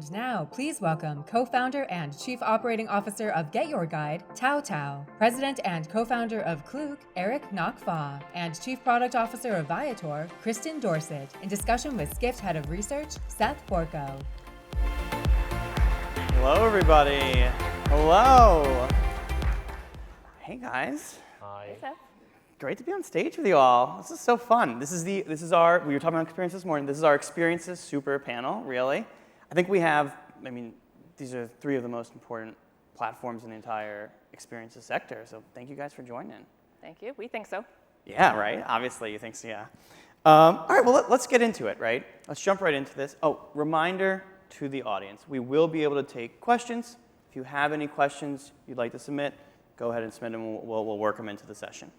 And now, please welcome co-founder and chief operating officer of GetYourGuide, Tao Tao, president and co-founder of Klook, Gnock, and chief product officer of Viator, Kristin Dorsett, in discussion with Skift head of research, Seth, Borko. Hello, everybody. Hello. Hey, guys. Hi. Hey, Seth. Great to be on stage with you all. This is so fun. This is our, we were talking about experience this morning. This is our experiences super panel, really. I think we have, these are three of the most important platforms in the entire experiences sector. So thank you guys for joining. Thank you. We think so. Yeah, right? Obviously, you think so, yeah. All right, well, let's get into it, right? Let's jump right into this. Oh, reminder to the audience. We will be able to take questions. If you have any questions you'd like to submit, go ahead and submit them. We'll work them into the session.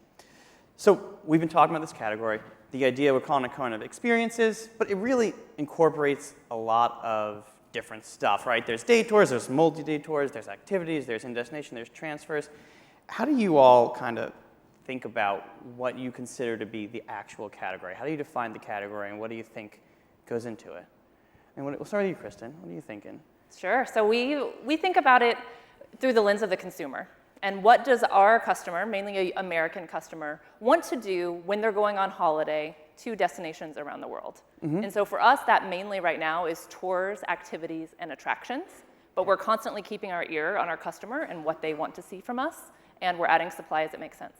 So we've been talking about this category. The idea, we're calling it kind of experiences, but it really incorporates a lot of different stuff, right? There's day tours, there's multi-day tours, there's activities, there's in-destination, there's transfers. How do you all kind of think about what you consider to be the actual category? How do you define the category, and what do you think goes into it? And we'll start with you, Kristin. What are you thinking? Sure. So we think about it through the lens of the consumer. And what does our customer, mainly an American customer, want to do when they're going on holiday to destinations around the world? Mm-hmm. And so for us, that mainly right now is tours, activities, and attractions. But we're constantly keeping our ear on our customer and what they want to see from us. And we're adding supply as it makes sense.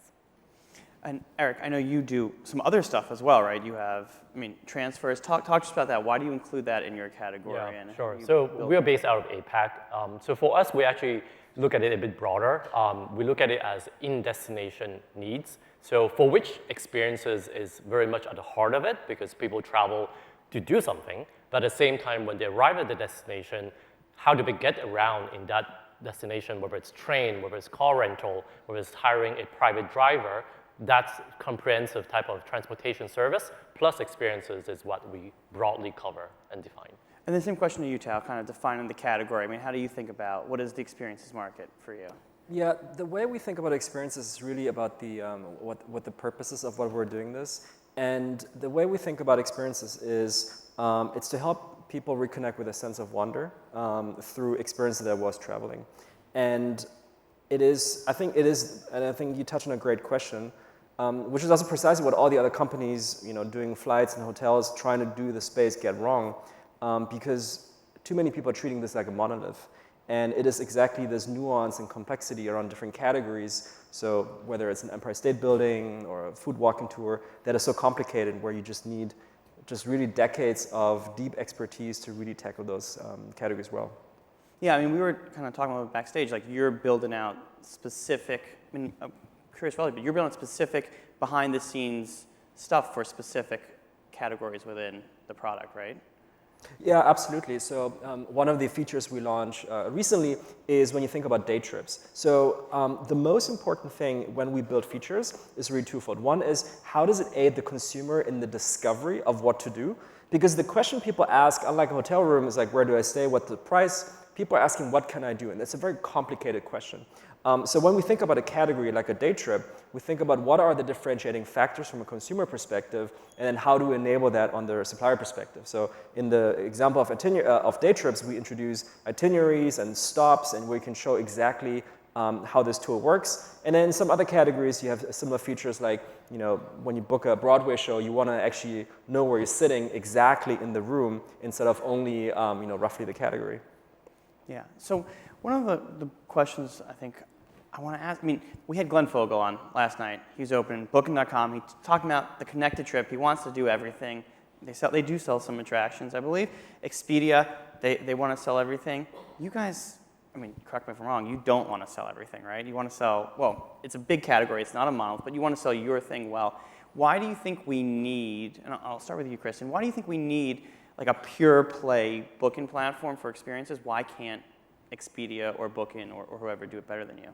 And Eric, I know you do some other stuff as well, right? You have, transfers. Talk to us about that. Why do you include that in your category? Yeah, and sure. So we are based out of APAC. So for us, we actually look at it a bit broader. We look at it as in-destination needs. So for which experiences is very much at the heart of it, because people travel to do something. But at the same time, when they arrive at the destination, how do they get around in that destination, whether it's train, whether it's car rental, whether it's hiring a private driver? That's comprehensive type of transportation service, plus experiences is what we broadly cover and define. And the same question to you, Tao, kind of defining the category. How do you think about what is the experiences market for you? Yeah, the way we think about experiences is really about the what the purposes of what we're doing this. And the way we think about experiences is it's to help people reconnect with a sense of wonder through experiences that was traveling. And I think you touched on a great question, which is also precisely what all the other companies, doing flights and hotels, trying to do the space get wrong. Because too many people are treating this like a monolith. And it is exactly this nuance and complexity around different categories. So whether it's an Empire State Building or a food walking tour that is so complicated, where you just need really decades of deep expertise to really tackle those categories well. Yeah, we were kind of talking about backstage, like you're building out specific, I'm curious probably, but you're building specific behind the scenes stuff for specific categories within the product, right? Yeah, absolutely. So one of the features we launched recently is when you think about day trips. So the most important thing when we build features is really twofold. One is, how does it aid the consumer in the discovery of what to do? Because the question people ask, unlike a hotel room, is like, where do I stay? What's the price? People are asking, what can I do? And that's a very complicated question. So when we think about a category like a day trip, we think about what are the differentiating factors from a consumer perspective, and then how do we enable that on the supplier perspective. So in the example of day trips, we introduce itineraries and stops, and we can show exactly how this tour works. And then in some other categories, you have similar features like, when you book a Broadway show, you want to actually know where you're sitting exactly in the room instead of only roughly the category. Yeah, so one of the questions I think I want to ask, we had Glenn Fogel on last night. He's open Booking.com. He's talking about the connected trip. He wants to do everything. They do sell some attractions, I believe. Expedia, they want to sell everything. You guys, correct me if I'm wrong, you don't want to sell everything, right? You want to sell, well, it's a big category. It's not a monolith, but you want to sell your thing well. Why do you think we need, and I'll start with you, Kristin, why do you think we need like a pure play booking platform for experiences? Why can't Expedia or Booking or whoever do it better than you?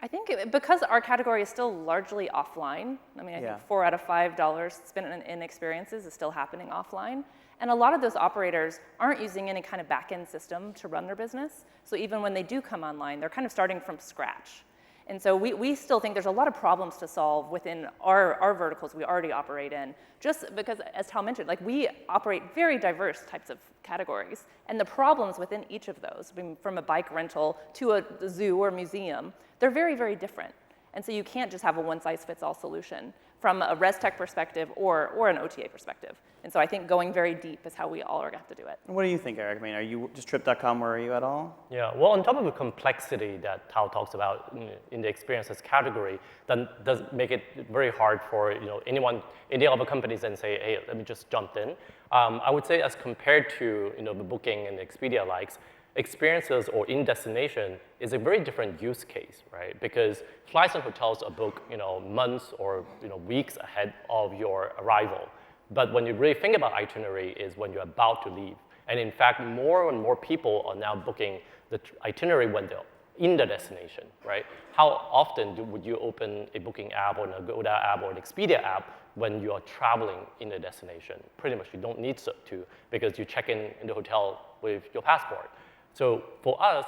I think because our category is still largely offline. I think 4 out of $5 spent in experiences is still happening offline. And a lot of those operators aren't using any kind of back-end system to run their business. So even when they do come online, they're kind of starting from scratch. And so we still think there's a lot of problems to solve within our verticals we already operate in, just because, as Tao mentioned, like we operate very diverse types of categories. And the problems within each of those, I mean, from a bike rental to a zoo or museum, they're very, very different. And so you can't just have a one-size-fits-all solution from a res tech perspective or an OTA perspective. And so I think going very deep is how we all are going to have to do it. What do you think, Eric? I mean, are you just Trip.com, where are you at all? Yeah, well, on top of the complexity that Tao talks about in the experiences category, that does make it very hard for any other companies and say, hey, let me just jump in. I would say as compared to the Booking and Expedia likes, experiences or in-destination is a very different use case, right? Because flights and hotels are booked months or weeks ahead of your arrival. But when you really think about itinerary is when you're about to leave. And in fact, more and more people are now booking the itinerary when they're in the destination, right? How often would you open a booking app or an Agoda app or an Expedia app when you are traveling in the destination? Pretty much you don't need to, because you check in the hotel with your passport. So for us,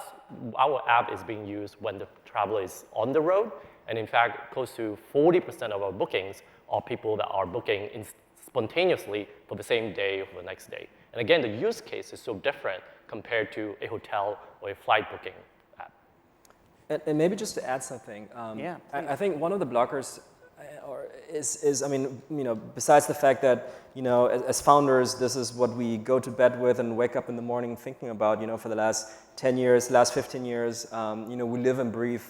our app is being used when the traveler is on the road. And in fact, close to 40% of our bookings are people that are booking spontaneously for the same day or for the next day. And again, the use case is so different compared to a hotel or a flight booking app. And maybe just to add something, I think one of the blockers is, I mean, besides the fact that, as founders, this is what we go to bed with and wake up in the morning thinking about, for the last 10 years, last 15 years, we live and breathe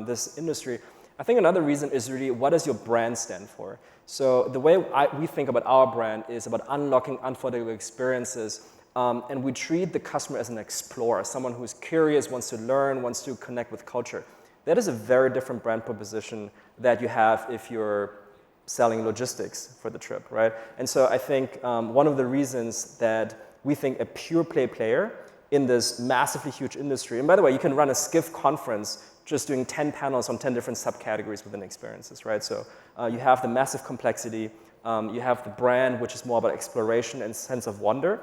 this industry. I think another reason is really, what does your brand stand for? So the way we think about our brand is about unlocking unforgettable experiences, and we treat the customer as an explorer, someone who's curious, wants to learn, wants to connect with culture. That is a very different brand proposition that you have if you're selling logistics for the trip, right? And so I think one of the reasons that we think a pure play player in this massively huge industry, and by the way, you can run a Skift conference just doing 10 panels on 10 different subcategories within experiences, right? So you have the massive complexity, you have the brand, which is more about exploration and sense of wonder,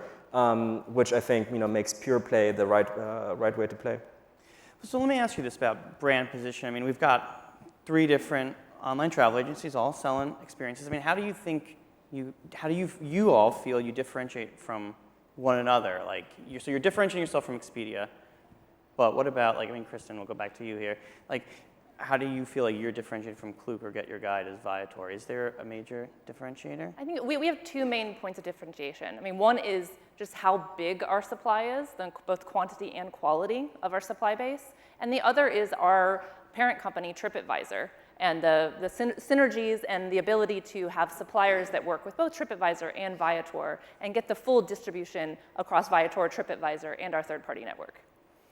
which I think makes pure play the right way to play. So let me ask you this about brand position. I mean, we've got 3 different online travel agencies all selling experiences. I mean, how do you all feel you differentiate from one another? Like, so you're differentiating yourself from Expedia, but what about, Kristin, we'll go back to you here. Like, how do you feel like you're differentiated from Klook or GetYourGuide as Viator? Is there a major differentiator? I think we have 2 main points of differentiation. I mean, one is just how big our supply is, both quantity and quality of our supply base. And the other is our parent company, TripAdvisor, and the synergies and the ability to have suppliers that work with both TripAdvisor and Viator and get the full distribution across Viator, TripAdvisor, and our third-party network.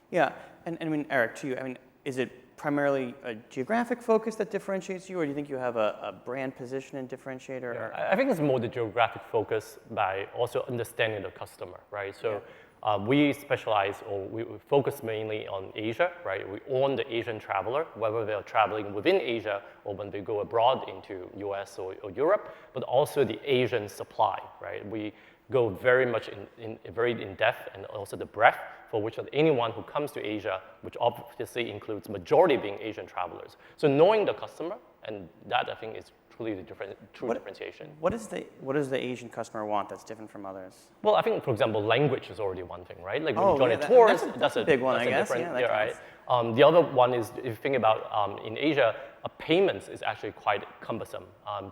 Yeah, and I mean, Eric, to you, I mean, is it primarily a geographic focus that differentiates you, or do you think you have a brand position and differentiator? Yeah, I think it's more the geographic focus by also understanding the customer, right? So we specialize, or we focus mainly on Asia, right? We own the Asian traveler, whether they're traveling within Asia or when they go abroad into US or Europe, but also the Asian supply, right? We go very much very in depth and also the breadth for which anyone who comes to Asia, which obviously includes majority being Asian travelers. So knowing the customer, and that I think is truly the true differentiation. What does the Asian customer want that's different from others? Well, I think, for example, language is already one thing, right? Like when you join a tour, that's a big one, I guess. Different, Yeah, right? The other one is, if you think about in Asia, payments is actually quite cumbersome.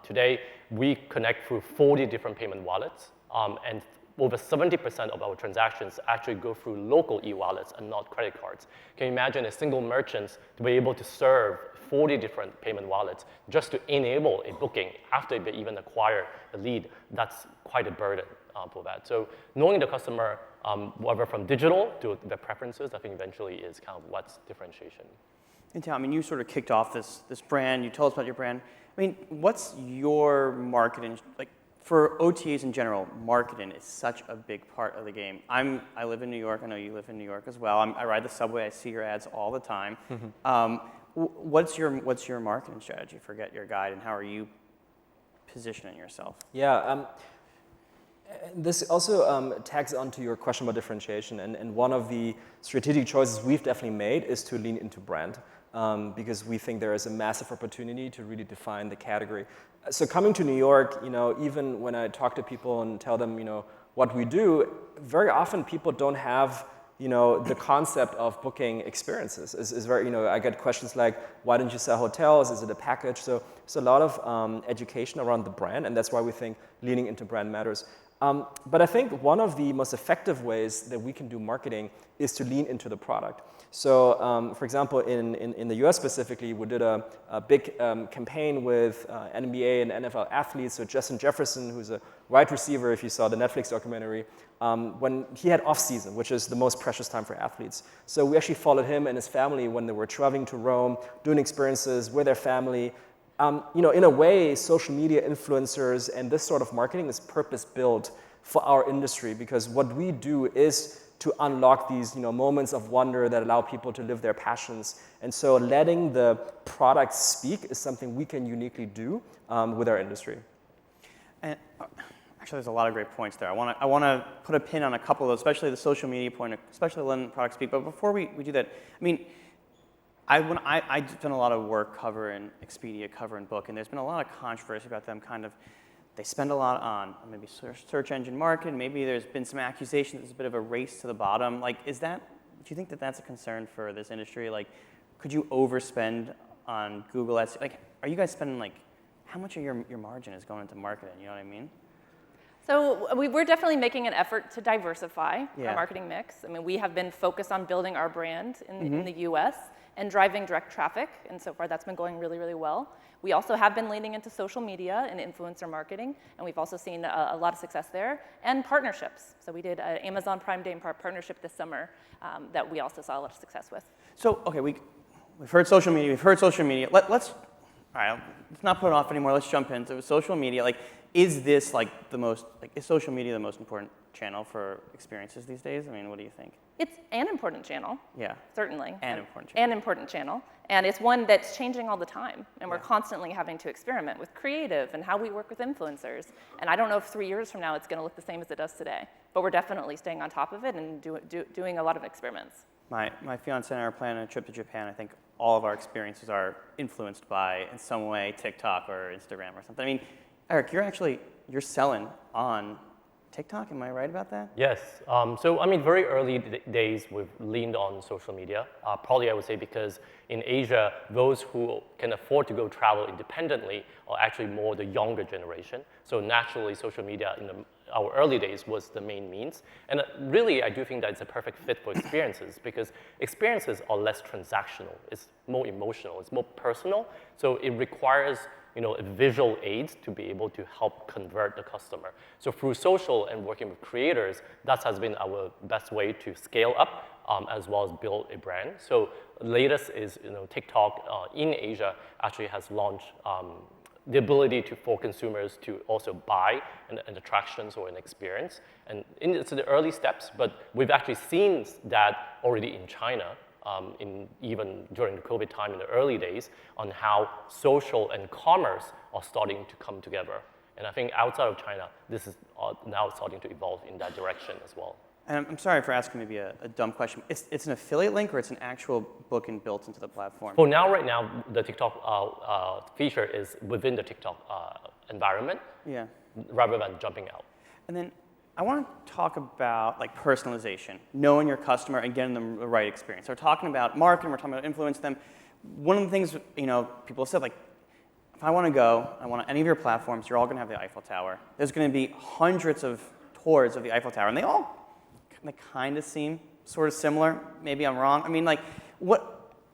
Today, we connect through 40 different payment wallets, and over 70% of our transactions actually go through local e-wallets and not credit cards. Can you imagine a single merchant to be able to serve 40 different payment wallets just to enable a booking after they even acquire the lead? That's quite a burden for that. So knowing the customer, whether from digital to their preferences, I think eventually is kind of what's differentiation. And Tao, I mean, you sort of kicked off this brand. You told us about your brand. I mean, what's your marketing, like, for OTAs in general, marketing is such a big part of the game. I live in New York. I know you live in New York as well. I ride the subway. I see your ads all the time. What's your marketing strategy for GetYourGuide, and how are you positioning yourself? Yeah, this also tags onto your question about differentiation. And one of the strategic choices we've definitely made is to lean into brand. because we think there is a massive opportunity to really define the category. So coming to New York, even when I talk to people and tell them, what we do, very often people don't have the concept of booking experiences. Is very, I get questions like, why don't you sell hotels? Is it a package? So there's a lot of education around the brand, and that's why we think leaning into brand matters. But I think one of the most effective ways that we can do marketing is to lean into the product. So for example, in the US specifically, we did a big campaign with NBA and NFL athletes. So Justin Jefferson, who's a wide receiver, if you saw the Netflix documentary, when he had off-season, which is the most precious time for athletes. So we actually followed him and his family when they were traveling to Rome, doing experiences with their family. In a way, social media influencers and this sort of marketing is purpose-built for our industry, because what we do is to unlock these moments of wonder that allow people to live their passions. And so letting the product speak is something we can uniquely do with our industry. And actually, there's a lot of great points there. I want to put a pin on a couple of those, especially the social media point, especially letting product speak. But before we do that, I mean, I've done a lot of work covering Expedia, covering Book, and there's been a lot of controversy about them they spend a lot on maybe search engine marketing. Maybe there's been some accusation there's a bit of a race to the bottom. Like, do you think that that's a concern for this industry? Like, could you overspend on Google Ads? Like, are you guys spending, like, how much of your margin is going into marketing? You know what I mean? So we're definitely making an effort to diversify Yeah. our marketing mix. I mean, we have been focused on building our brand in the US and driving direct traffic, and so far that's been going really, really well. We also have been leaning into social media and influencer marketing, and we've also seen a lot of success there, and partnerships. So we did an Amazon Prime Day partnership this summer that we also saw a lot of success with. So, okay, we've heard social media. Let's not put it off anymore. Let's jump into social media. Like, is this is social media the most important channel for experiences these days? I mean, what do you think? It's an important channel. Yeah. Certainly. An important channel. An important channel. And it's one that's changing all the time. And we're constantly having to experiment with creative and how we work with influencers. And I don't know if 3 years from now it's going to look the same as it does today. But we're definitely staying on top of it and doing a lot of experiments. My fiance and I are planning a trip to Japan. I think all of our experiences are influenced by, in some way, TikTok or Instagram or something. I mean, Eric, you're selling on TikTok, am I right about that? Yes. So, I mean, very early days, we've leaned on social media. Probably, I would say, because in Asia, those who can afford to go travel independently are actually more the younger generation. So naturally, social media in our early days was the main means. And really, I do think that it's a perfect fit for experiences, because experiences are less transactional. It's more emotional. It's more personal. So it requires a visual aid to be able to help convert the customer. So through social and working with creators, that has been our best way to scale up as well as build a brand. So latest is TikTok in Asia actually has launched the ability for consumers to also buy an attractions or an experience. And it's the early steps, but we've actually seen that already in China. Even during the COVID time in the early days, on how social and commerce are starting to come together. And I think outside of China, this is now starting to evolve in that direction as well. And I'm sorry for asking maybe a dumb question. It's an affiliate link or it's an actual booking built into the platform? For now, right now, the TikTok feature is within the TikTok environment, rather than jumping out. And then I want to talk about personalization, knowing your customer and getting them the right experience. So we're talking about marketing, we're talking about influence them. One of the things people have said, if I want to go, I want any of your platforms, you're all going to have the Eiffel Tower. There's going to be hundreds of tours of the Eiffel Tower, and they kind of seem sort of similar. Maybe I'm wrong. I mean,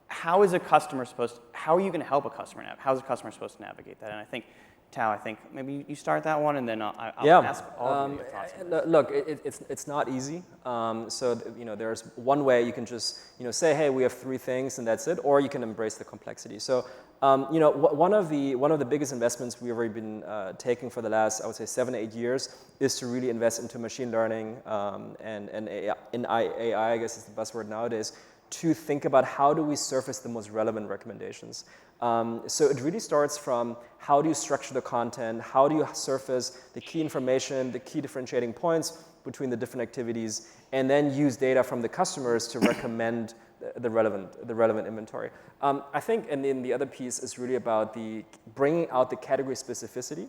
how are you going to help a customer now? How is a customer supposed to navigate that? And I think, Tao, maybe you start that one, and then I'll ask all of you your thoughts on this. Look, it's not easy. So there's one way you can just say, hey, we have 3 things and that's it, or you can embrace the complexity. So one of the biggest investments we've already been taking for the last, I would say, 7-8 years is to really invest into machine learning and AI, I guess is the buzzword nowadays, to think about how do we surface the most relevant recommendations. So it really starts from how do you structure the content, how do you surface the key information, the key differentiating points between the different activities, and then use data from the customers to recommend the relevant inventory. I think, and then the other piece is really about the bringing out the category specificity,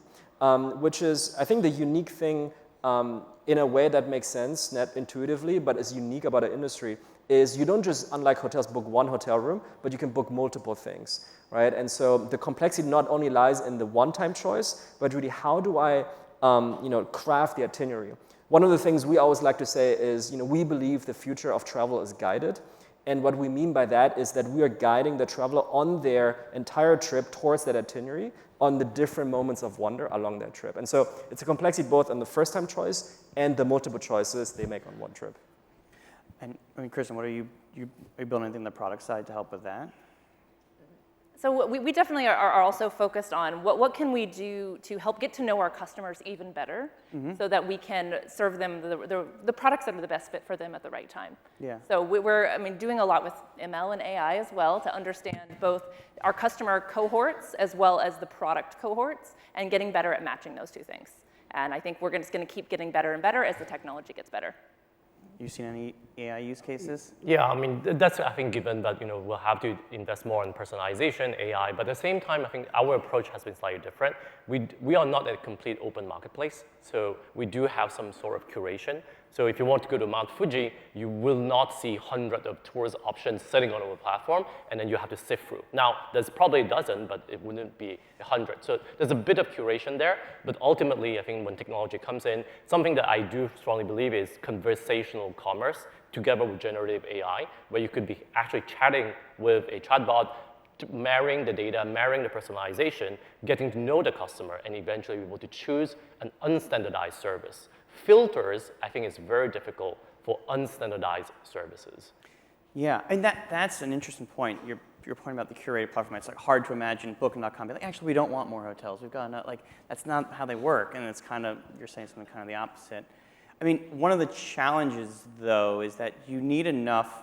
which is, I think, the unique thing in a way that makes sense, not intuitively, but is unique about our industry, is you don't just, unlike hotels, book one hotel room, but you can book multiple things, right? And so the complexity not only lies in the one-time choice, but really how do I craft the itinerary. One of the things we always like to say is, we believe the future of travel is guided. And what we mean by that is that we are guiding the traveler on their entire trip towards that itinerary on the different moments of wonder along that trip. And so it's a complexity both on the first-time choice and the multiple choices they make on one trip. And I mean, Kristin, what are you building anything on the product side to help with that? So we definitely are also focused on what can we do to help get to know our customers even better, so that we can serve them the products that are the best fit for them at the right time. Yeah. So we're doing a lot with ML and AI as well to understand both our customer cohorts as well as the product cohorts, and getting better at matching those two things. And I think we're just going to keep getting better and better as the technology gets better. You seen any AI use cases? Yeah, I mean, that's, I think, given that, we'll have to invest more in personalization, AI, but at the same time, I think our approach has been slightly different. We are not a complete open marketplace, so we do have some sort of curation. So if you want to go to Mount Fuji, you will not see hundreds of tourist options sitting on our platform, and then you have to sift through. Now, there's probably a dozen, but it wouldn't be 100. So there's a bit of curation there, but ultimately, I think when technology comes in, something that I do strongly believe is conversational commerce together with generative AI, where you could be actually chatting with a chatbot, marrying the data, marrying the personalization, getting to know the customer, and eventually be able to choose an unstandardized service. Filters, I think, is very difficult for unstandardized services. Yeah, and that's an interesting point. Your point about the curated platform. It's like hard to imagine Booking.com be like, actually, we don't want more hotels. We've got enough. Like, that's not how they work. And it's kind of, you're saying something kind of the opposite. I mean, one of the challenges, though, is that you need enough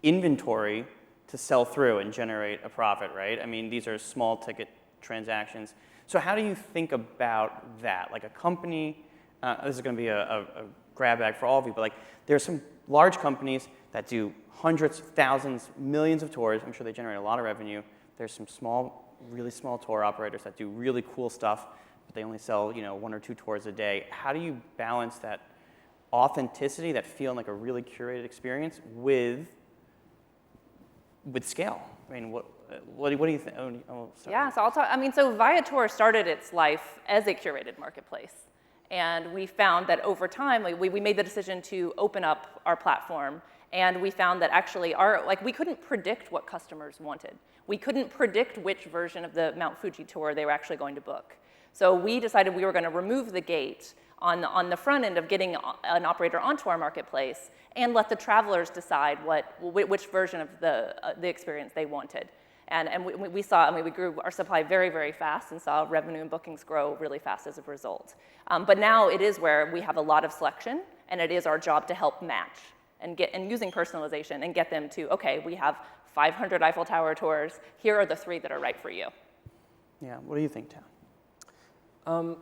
inventory to sell through and generate a profit, right? I mean, these are small ticket transactions. So how do you think about that? Like a company, this is going to be a grab bag for all of you, but like there are some large companies that do hundreds, thousands, millions of tours. I'm sure they generate a lot of revenue. There's some small, really small tour operators that do really cool stuff, but they only sell, one or two tours a day. How do you balance that authenticity, that feeling like a really curated experience with scale? I mean, what do you think? Yeah, so I'll talk. So Viator started its life as a curated marketplace. And we found that over time, we made the decision to open up our platform, and we found that actually we couldn't predict what customers wanted. We couldn't predict which version of the Mount Fuji tour they were actually going to book. So we decided we were going to remove the gate on the front end of getting an operator onto our marketplace and let the travelers decide which version of the experience they wanted. And we saw, we grew our supply very, very fast and saw revenue and bookings grow really fast as a result. But now it is where we have a lot of selection, and it is our job to help match and using personalization and get them to, okay, we have 500 Eiffel Tower tours. Here are the 3 that are right for you. Yeah, what do you think, Tom?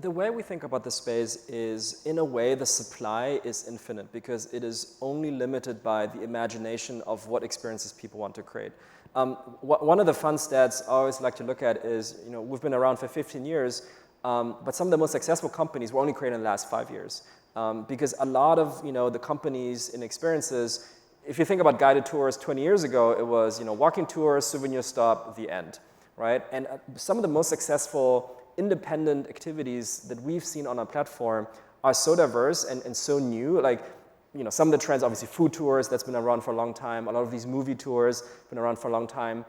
The way we think about the space is, in a way, the supply is infinite because it is only limited by the imagination of what experiences people want to create. One of the fun stats I always like to look at is, we've been around for 15 years, but some of the most successful companies were only created in the last 5 years. Because a lot of, the companies in experiences, if you think about guided tours 20 years ago, it was, walking tours, souvenir stop, the end, right? And some of the most successful independent activities that we've seen on our platform are so diverse and so new. Like, some of the trends, obviously food tours, that's been around for a long time. A lot of these movie tours been around for a long time.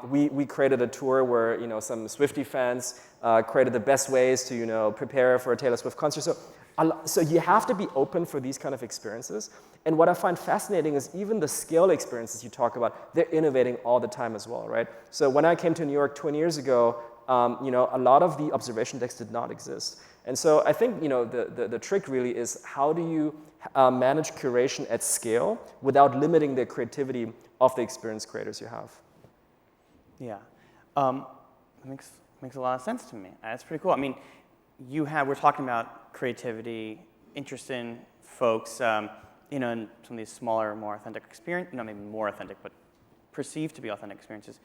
We created a tour where, some Swiftie fans created the best ways to, prepare for a Taylor Swift concert. So you have to be open for these kind of experiences. And what I find fascinating is even the scale experiences you talk about, they're innovating all the time as well, right? So when I came to New York 20 years ago, a lot of the observation decks did not exist. And so I think the trick really is how do you manage curation at scale without limiting the creativity of the experience creators you have. Yeah, makes a lot of sense to me. That's pretty cool. I mean, we're talking about creativity, interest in folks, in some of these smaller, more authentic experiences, maybe more authentic, but perceived to be authentic experiences.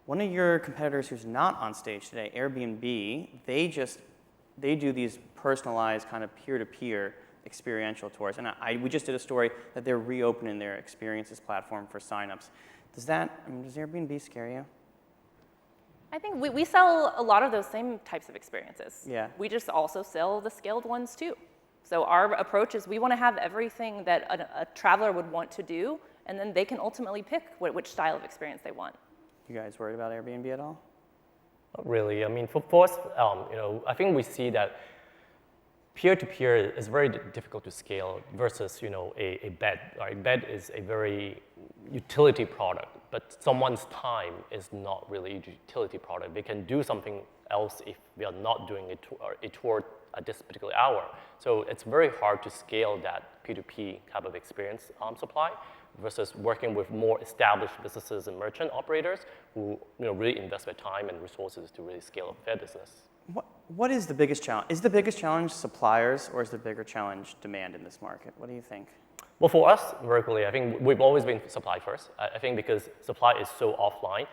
One of your competitors who's not on stage today, Airbnb, they do these personalized kind of peer-to-peer experiential tours. And we just did a story that they're reopening their experiences platform for signups. Does Airbnb scare you? I think we sell a lot of those same types of experiences. Yeah. We just also sell the scaled ones too. So our approach is we want to have everything that a traveler would want to do, and then they can ultimately pick which style of experience they want. You guys worried about Airbnb at all? Not really. I mean, for us, I think we see that peer-to-peer is very difficult to scale versus, a bed. Right? Bed is a very utility product, but someone's time is not really a utility product. They can do something else if we are not doing a tour at this particular hour. So it's very hard to scale that P2P type of experience supply versus working with more established businesses and merchant operators who really invest their time and resources to really scale up their business. What is the biggest challenge? Is the biggest challenge suppliers, or is the bigger challenge demand in this market? What do you think? Well, for us, vertically, I think we've always been supply first. I think because supply is so offline,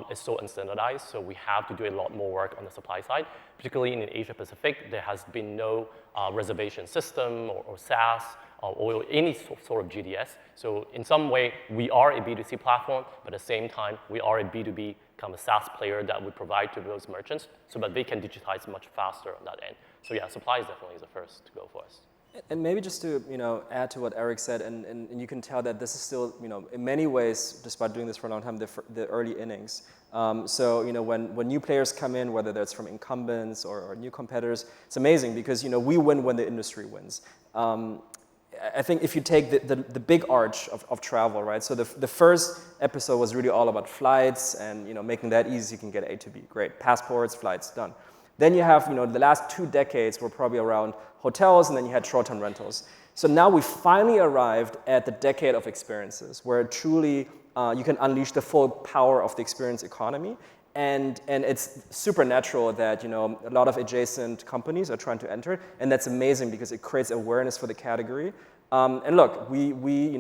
it's so unstandardized, so we have to do a lot more work on the supply side. Particularly in Asia Pacific, there has been no reservation system or SaaS or any sort of GDS. So in some way, we are a B2C platform, but at the same time, we are a B2B kind of SaaS player that we provide to those merchants so that they can digitize much faster on that end. So yeah, supply is definitely the first to go for us. And maybe just to add to what Eric said, and you can tell that this is still in many ways, despite doing this for a long time, the early innings. So when new players come in, whether that's from incumbents or new competitors, it's amazing because we win when the industry wins. I think if you take the big arch of travel, right? So the first episode was really all about flights and making that easy. You can get A to B, great, passports, flights, done. Then you have the last 2 decades were probably around hotels, and then you had short-term rentals. So now we finally arrived at the decade of experiences, where truly you can unleash the full power of the experience economy. And it's super natural that a lot of adjacent companies are trying to enter it, and that's amazing because it creates awareness for the category. And look, we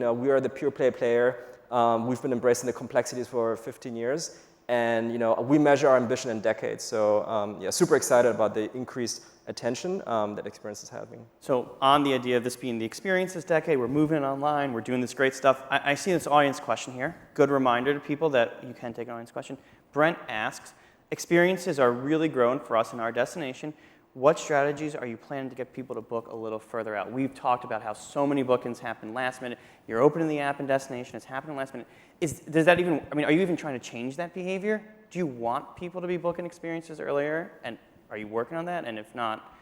are the pure play player. We've been embracing the complexities for 15 years, and we measure our ambition in decades. So yeah, super excited about the increased attention that experience is having. So on the idea of this being the experiences decade, we're moving online, we're doing this great stuff. I see this audience question here. Good reminder to people that you can take an audience question. Brent asks, experiences are really growing for us in our destination. What strategies are you planning to get people to book a little further out? We've talked about how so many bookings happen last minute. You're opening the app in destination, it's happening last minute. Are you even trying to change that behavior? Do you want people to be booking experiences earlier? And are you working on that? And if not,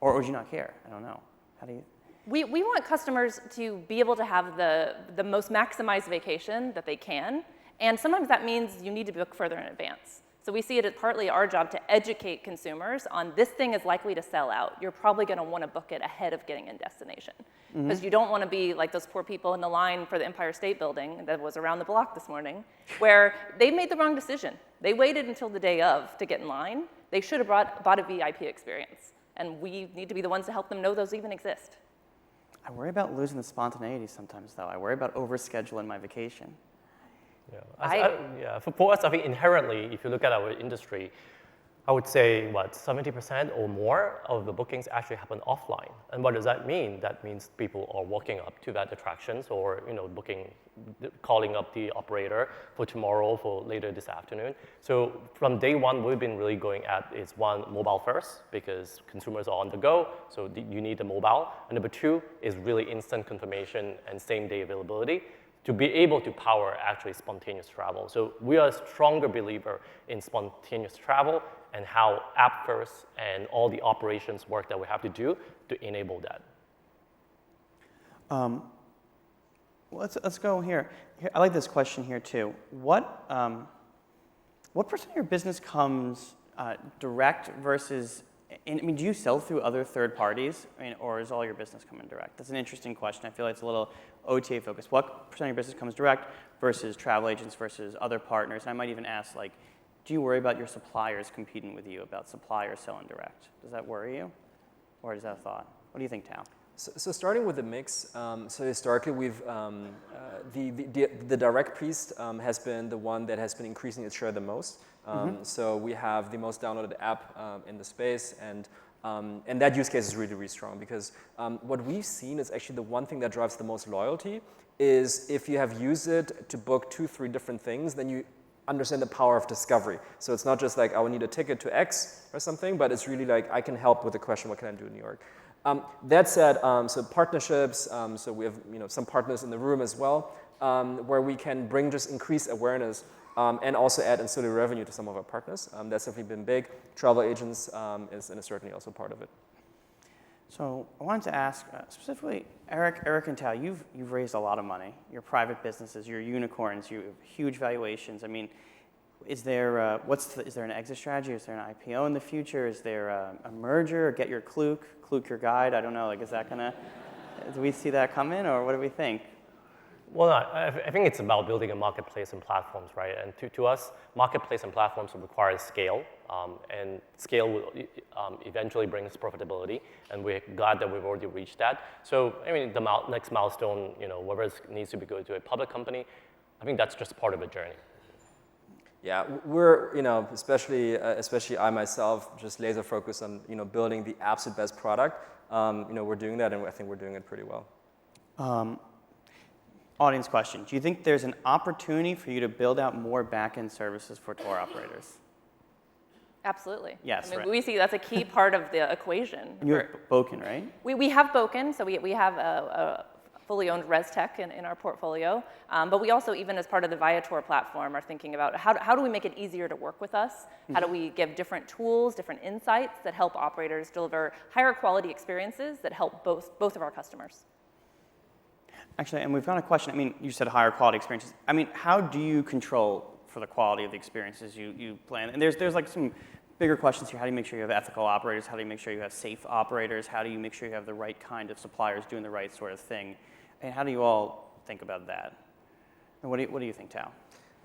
or would you not care? I don't know. How do you? We want customers to be able to have the most maximized vacation that they can. And sometimes that means you need to book further in advance. So we see it as partly our job to educate consumers on this thing is likely to sell out. You're probably going to want to book it ahead of getting in destination. Because you don't want to be like those poor people in the line for the Empire State Building that was around the block this morning, where they made the wrong decision. They waited until the day of to get in line. They should have bought a VIP experience. And we need to be the ones to help them know those even exist. I worry about losing the spontaneity sometimes, though. I worry about overscheduling my vacation. Yeah, for us, I think inherently, if you look at our industry, I would say, 70% or more of the bookings actually happen offline. And what does that mean? That means people are walking up to that attractions or, calling up the operator for tomorrow, for later this afternoon. So from day one, we've been really going at is one, mobile first, because consumers are on the go, so you need the mobile. And number 2 is really instant confirmation and same-day availability, to be able to power actually spontaneous travel. So we are a stronger believer in spontaneous travel and how app first and all the operations work that we have to do to enable that. Let's go here. I like this question here too. What percent of your business comes direct versus And I mean, do you sell through other third parties, I mean, or is all your business coming direct? That's an interesting question. I feel like it's a little OTA focused. What percent of your business comes direct versus travel agents versus other partners? And I might even ask, like, do you worry about your suppliers competing with you, about suppliers selling direct? Does that worry you, or is that a thought? What do you think, Tao? So starting with the mix, so historically we've, the direct piece has been the one that has been increasing its share the most. So we have the most downloaded app in the space, and that use case is really, really strong because what we've seen is actually the one thing that drives the most loyalty is if you have used it to book 2-3 different things, then you understand the power of discovery. So it's not just like, I will need a ticket to X or something, but it's really like, I can help with the question, what can I do in New York? That said, so partnerships, so we have some partners in the room as well, where we can bring just increased awareness and also add ancillary revenue to some of our partners. That's definitely been big. Travel agents is certainly also part of it. So I wanted to ask specifically, Eric and Tao, you've raised a lot of money. Your private businesses, your unicorns, you have huge valuations. I mean, is there is there an exit strategy? Is there an IPO in the future? Is there a merger? Or get your Klook your guide? I don't know. Like, is that gonna? Do we see that come in, or what do we think? Well, I think it's about building a marketplace and platforms, right? And to us, marketplace and platforms require scale, and scale will eventually bring us profitability, and we're glad that we've already reached that. So, I mean, the next milestone, whether it needs to be go to a public company, I think that's just part of a journey. Yeah, we're, especially I myself, just laser focused on, building the absolute best product. We're doing that, and I think we're doing it pretty well. Audience question. Do you think there's an opportunity for you to build out more back-end services for tour operators? Absolutely. Yes, I mean, right. we see that's a key part of the equation. And you have Boken, right? We have Boken, so we have a fully owned ResTech in our portfolio. But we also, even as part of the Viator platform, are thinking about how do we make it easier to work with us? How do we give different tools, different insights that help operators deliver higher quality experiences that help both of our customers? Actually, and we've got a question. I mean, you said higher quality experiences. I mean, how do you control for the quality of the experiences you plan? And there's like some bigger questions here. How do you make sure you have ethical operators? How do you make sure you have safe operators? How do you make sure you have the right kind of suppliers doing the right sort of thing? And how do you all think about that? And what do you think, Tao?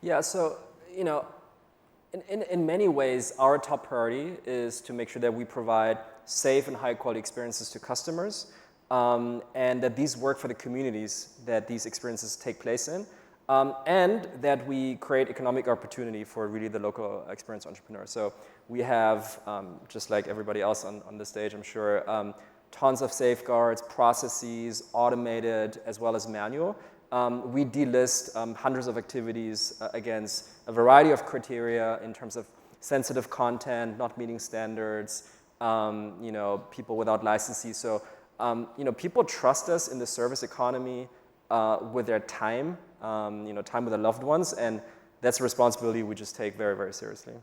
Yeah, so, in many ways, our top priority is to make sure that we provide safe and high quality experiences to customers, and that these work for the communities that these experiences take place in, and that we create economic opportunity for really the local experience entrepreneur. So we have, just like everybody else on the stage, I'm sure, tons of safeguards, processes, automated as well as manual. We delist hundreds of activities against a variety of criteria in terms of sensitive content, not meeting standards, people without licenses. So, people trust us in the service economy with their time, time with their loved ones, and that's a responsibility we just take very, very seriously.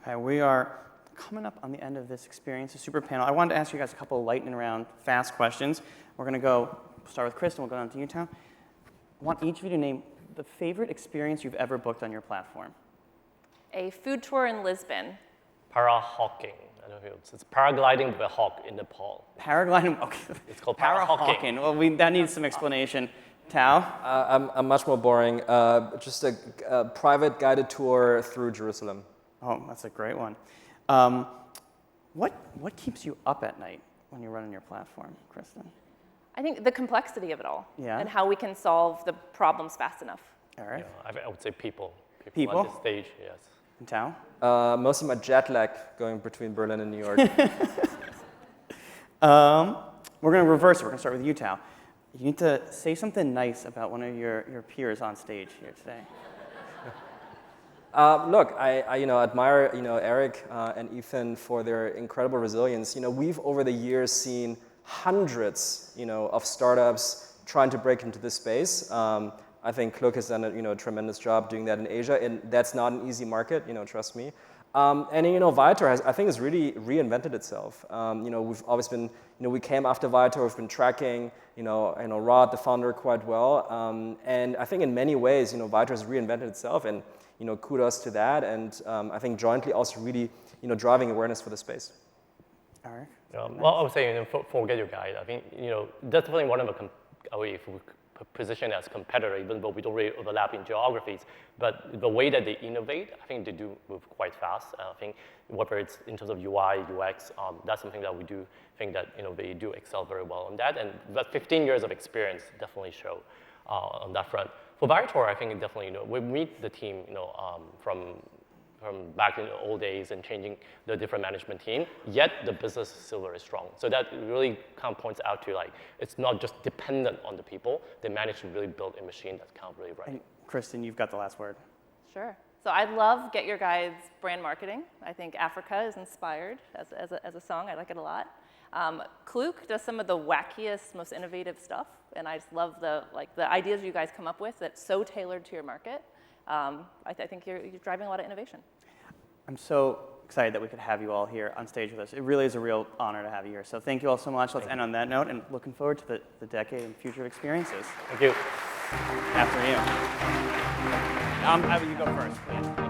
Okay, we are coming up on the end of this experience, a super panel. I wanted to ask you guys a couple of lightning round, fast questions. We're going to start with Kristin, we'll go down to you, Tao. I want each of you to name the favorite experience you've ever booked on your platform. A food tour in Lisbon. Para-hawking. I don't know if it's paragliding with a hawk in Nepal. Paragliding? Okay. It's called para-hawking. Well, that needs some explanation. Tao? I'm much more boring. Just a private guided tour through Jerusalem. Oh, that's a great one. What keeps you up at night when you're running your platform, Kristin? I think the complexity of it all. Yeah. And how we can solve the problems fast enough. All right. Yeah, I would say people. People? At this stage, yes. And Tao? Most of my jet lag going between Berlin and New York. We're going to reverse it. We're going to start with you, Tao. You need to say something nice about one of your peers on stage here today. Look, I admire Eric and Ethan for their incredible resilience. We've over the years seen hundreds of startups trying to break into this space. I think Klook has done a tremendous job doing that in Asia, and that's not an easy market. Trust me. And Viator has really reinvented itself. We've always been we came after Viator. We've been tracking Rod, the founder, quite well. And I think in many ways Viator has reinvented itself, and kudos to that. And I think jointly also really driving awareness for the space. Eric? Well, I was saying, for GetYourGuide, I think, that's definitely one of the, if we position as competitor, even though we don't really overlap in geographies, but the way that they innovate, I think they do move quite fast. I think whether it's in terms of UI, UX, that's something that we do think that, they do excel very well on that, and that 15 years of experience definitely show on that front. For Viator, I think it definitely, we meet the team, from back in the old days and changing the different management team, yet the business is still very strong. So that really kind of points out to it's not just dependent on the people. They managed to really build a machine that's kind of really right. And Kristin, you've got the last word. Sure. So I love GetYourGuide's brand marketing. I think Africa is inspired as a song. I like it a lot. Klook does some of the wackiest, most innovative stuff, and I just love the ideas you guys come up with that's so tailored to your market. I think you're driving a lot of innovation. I'm so excited that we could have you all here on stage with us. It really is a real honor to have you here. So thank you all so much. Let's end on that note, and looking forward to the decade and future of experiences. Thank you. After you. You go first, please.